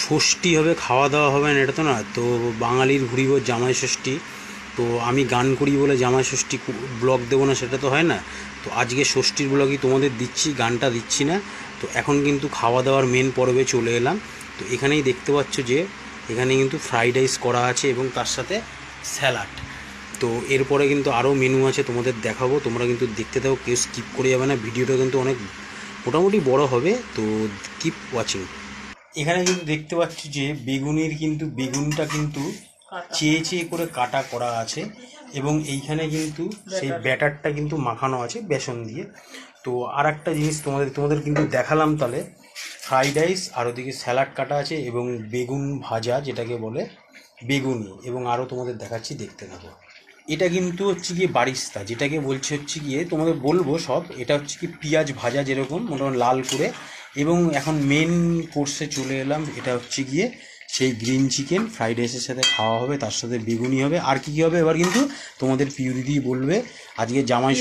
ষষ্ঠী হবে, খাওয়া দাওয়া হবে না এটা তো না। তো বাঙালির ঘুরিব জামাই ষষ্ঠী, তো আমি গান করি বলে জামাই ষষ্ঠী ব্লগ দেবো না সেটা তো হয় না। তো আজকে ষষ্ঠীর ব্লগই তোমাদের দিচ্ছি, গানটা দিচ্ছি না। তো এখন কিন্তু খাওয়া দাওয়ার মেন পর্বে চলে এলাম। তো এখানেই দেখতে পাচ্ছ যে এখানে কিন্তু ফ্রাইড রাইস করা আছে এবং তার সাথে স্যালাড। তো এরপরে কিন্তু আরও মেনু আছে, তোমাদের দেখাবো, তোমরা কিন্তু দেখতে থাকো, কেউ স্কিপ করে যাবে না। ভিডিওটা কিন্তু অনেক মোটামুটি বড় হবে, তো কিপ ওয়াচিং। এখানে কিন্তু দেখতে পাচ্ছি যে বেগুনটা কিন্তু চেয়ে চেয়ে করে কাটা করা আছে এবং এইখানে কিন্তু সেই ব্যাটারটা কিন্তু মাখানো আছে বেসন দিয়ে। তো আর একটা জিনিস তোমাদের কিন্তু দেখালাম, তাহলে ফ্রাইড রাইস আর ওদিকে স্যালাড কাটা আছে এবং বেগুন ভাজা যেটাকে বলে বেগুনি, এবং আরও তোমাদের দেখাচ্ছি, দেখতে থাকো। এটা কিন্তু হচ্ছে গিয়ে বারিস্তা, যেটাকে বলছে হচ্ছে গিয়ে, তোমাদের বলবো সব। এটা হচ্ছে কি পেঁয়াজ ভাজা যেরকম মোটামুটি লাল করে। এবং এখন মেন কোর্সে চলে এলাম, এটা হচ্ছে গিয়ে সেই গ্রিন চিকেন ফ্রাইড রাইসের সাথে খাওয়া হবে, তার সাথে বেগুনি হবে। আর কী কী হবে এবার কিন্তু তোমাদের প্রিয় দিদি বলবে। আজকে জামাই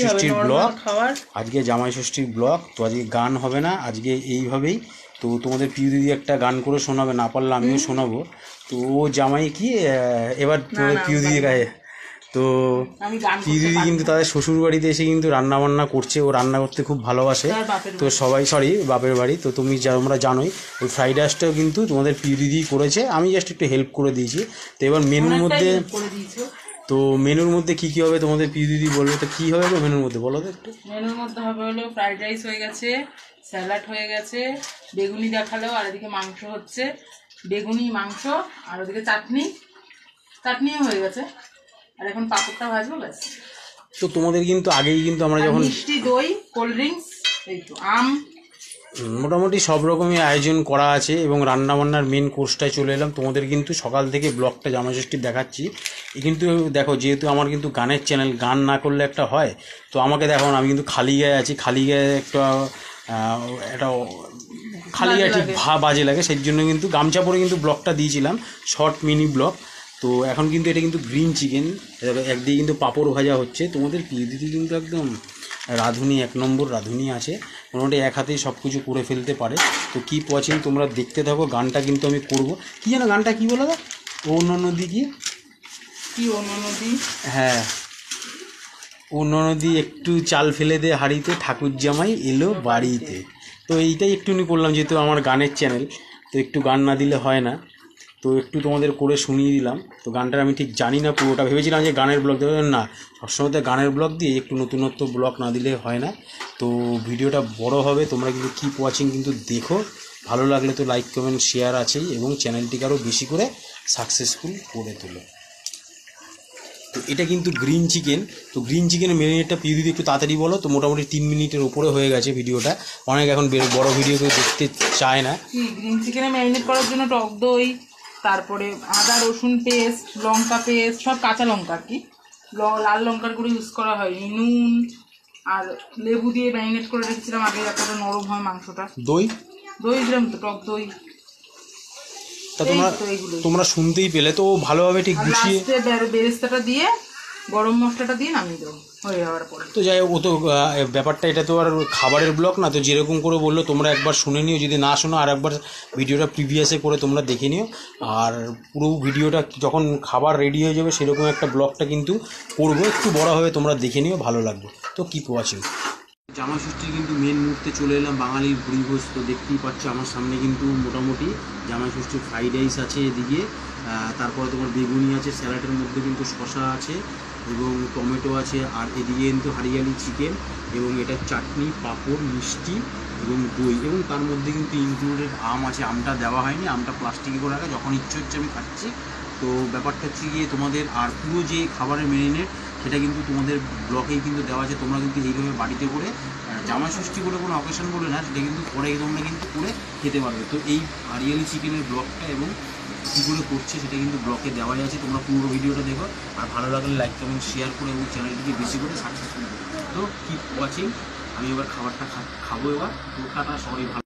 ষষ্ঠীর ব্লগ, তো আজকে গান হবে না, আজকে এইভাবেই। তো তোমাদের প্রিয় দিদি একটা গান করে শোনাবে, না পারলে আমিও শোনাবো। তো ও জামাই কি এবার তোমাদের প্রিয় দিদি গায়ে। তো দিদি কিন্তু তাদের শ্বশুর বাড়িতে এসে কিন্তু রান্না বান্না করছে, ও রান্না করতে খুব ভালোবাসে। তো সবাই বাপের বাড়ি। তো তোমরা জানোই ওই ফ্রাইড রাইসটাও কিন্তু তোমাদের প্রিয় দিদি করেছে, আমি জাস্ট একটু হেল্প করে দিয়েছি। তো এবার মেনুর মধ্যে কি কি হবে তোমাদের প্রিয় দিদি বলবে। তো কি হবে মেনুর মধ্যে বলো তো একটু। মেনুর মধ্যে হবে হলো ফ্রাইড রাইস হয়ে গেছে, স্যালাড হয়ে গেছে, বেগুনি দেখালো, আর এদিকে মাংস হচ্ছে, বেগুনি মাংস, আর ওদিকে চাটনিও হয়ে গেছে, আর এখন পাপড়টা ভাজবো ব্যাস। তো তোমাদের কিন্তু আগেই কিন্তু আমরা যখন মিষ্টি, দই, কোল্ড ড্রিঙ্কস, এই তো আম, মোটামুটি সব রকমই আয়োজন করা আছে এবং রান্নাবান্নার মেন কোর্সটায় চলে এলাম। তোমাদের কিন্তু সকাল থেকে ব্লগটা জামাই ষষ্ঠীর দেখাচ্ছি। কিন্তু দেখো, যেহেতু আমার কিন্তু গানের চ্যানেল, গান না করলে একটা হয়। তো আমাকে দেখো না, আমি কিন্তু খালি গায়ে আছি, খালি গায়ে একটা খালি গায়ে ঠিক বাজে লাগে, সেই জন্য কিন্তু গামছা পরে কিন্তু ব্লগটা দিয়েছিলাম, শর্ট মিনি ব্লগ। তো এখন কিন্তু এটা কিন্তু গ্রিন চিকেন, একদিকে কিন্তু পাঁপড় ভাজা হচ্ছে। তোমাদের প্রিয় দিদি কিন্তু একদম রাঁধুনি, 1 নম্বর রাঁধুনি আছে, মোটামুটি এক হাতেই সব কিছু করে ফেলতে পারে। তো কিপ ওয়াচিং, তোমরা দেখতে থাকো। গানটা কিন্তু আমি করবো, কি যেন গানটা কি বলো তো, অন্য নদী কি অন্য নদী, হ্যাঁ, অন্য নদী একটু চাল ফেলে দে হাড়িতে, ঠাকুর জামাই এলো বাড়িতে। তো এইটাই একটুখানি করলাম, যেহেতু আমার গানের চ্যানেল, তো একটু গান না দিলে হয় না। তো একটু তোমাদের করে শুনিয়ে দিলাম। তো গানটা আমি ঠিক জানি না পুরোটা, ভেবেছিলাম যে গানের ব্লগ দেবে, না, সবসময় তো গানের ব্লগ দিয়ে একটু নতুনত্ব ব্লগ না দিলে হয় না। তো ভিডিওটা বড় হবে, তোমরা কিন্তু কিপ ওয়াচিং কিন্তু দেখো। ভালো লাগলে তো লাইক কমেন্ট শেয়ার আছেই, এবং চ্যানেলটিকে আরও বেশি করে সাকসেসফুল করে তোলো। তো এটা কিন্তু গ্রিন চিকেন। তো গ্রিন চিকেনের মেরিনেটটা প্রিয় দিদি একটু তাড়াতাড়ি বলো। তো মোটামুটি 3 মিনিটের উপরে হয়ে গেছে ভিডিওটা, অনেক এখন বড় ভিডিও কেউ দেখতে চায় না। গ্রিন চিকেনে ম্যারিনেট করার জন্য টক দই, তারপরে আদা রসুন পেস্ট, লঙ্কা পেস্ট, সব কাঁচা লঙ্কা আর কি, লাল লঙ্কার গুঁড়ো ইউজ করা হয়, নুন আর লেবু দিয়ে ম্যারিনেট করে রেখেছিলাম আগে, যাতে নরম হয় মাংসটা। দই দিলাম তো, টক দই। তা তোমরা শুনতেই পেলে। তো ভালোভাবে ঠিক গুছিয়ে বেরেস্তাটা দিয়ে, গরম মশলাটা দিয়ে নামিয়ে দেবো হয়ে যাওয়ার পরে। তো যাই হোক, ও তো ব্যাপারটা, এটা তো আর খাবারের ব্লগ না। তো যেরকম করে বললো তোমরা একবার শুনে নিও, যদি না শোনো আর একবার ভিডিওটা প্রিভিয়াসে করে তোমরা দেখে নিও। আর পুরো ভিডিওটা যখন খাবার রেডি হয়ে যাবে সেরকম একটা ব্লগটা কিন্তু করবো, একটু বড় হবে, তোমরা দেখে নিও, ভালো লাগবে। তো কিপ ওয়াচিং। জামাই ষষ্ঠীর কিন্তু মেন মুহূর্তে চলে এলাম, বাঙালির ভুরিভোজ। তো দেখতেই পাচ্ছ আমার সামনে কিন্তু মোটামুটি জামাই ষষ্ঠীর ফ্রাইড রাইস আছে এদিকে, তারপরে তোমার বেগুনি আছে, স্যালাডের মধ্যে কিন্তু শশা আছে এবং টমেটো আছে, আর এদিকে কিন্তু হারিয়ালি চিকেন, এবং এটা চাটনি, পাঁপড়, মিষ্টি এবং দই, এবং তার মধ্যে কিন্তু ইনক্লুডেড আম আছে। আমটা দেওয়া হয়নি, আমটা প্লাস্টিকে করে রাখা, যখন ইচ্ছে হচ্ছে আমি খাচ্ছি। তো ব্যাপারটা হচ্ছে গিয়ে তোমাদের, আর পুরো যে খাবারের মেরিনেট সেটা কিন্তু তোমাদের ব্লগেই কিন্তু দেওয়া আছে। তোমরা কিন্তু এইভাবে বাড়িতে করে, জামাই ষষ্ঠী বলে কোনো অকেশন বলে না, সেটা কিন্তু পরে তোমরা কিন্তু করে খেতে পারবে। তো এই হারিয়ালি চিকেনের ব্লগটা এবং কী করে করছে সেটা কিন্তু ব্লগে দেওয়াই আছে, তোমরা পুরো ভিডিওটা দেখো। আর ভালো লাগলে লাইক কমেন্ট শেয়ার করে এবং চ্যানেলটিকে বেশি করে সাকসেসফুল করো। তো কিপ ওয়াচিং। আমি এবার খাবারটা খাবো এবার। তো টাটা, সবাই ভালো।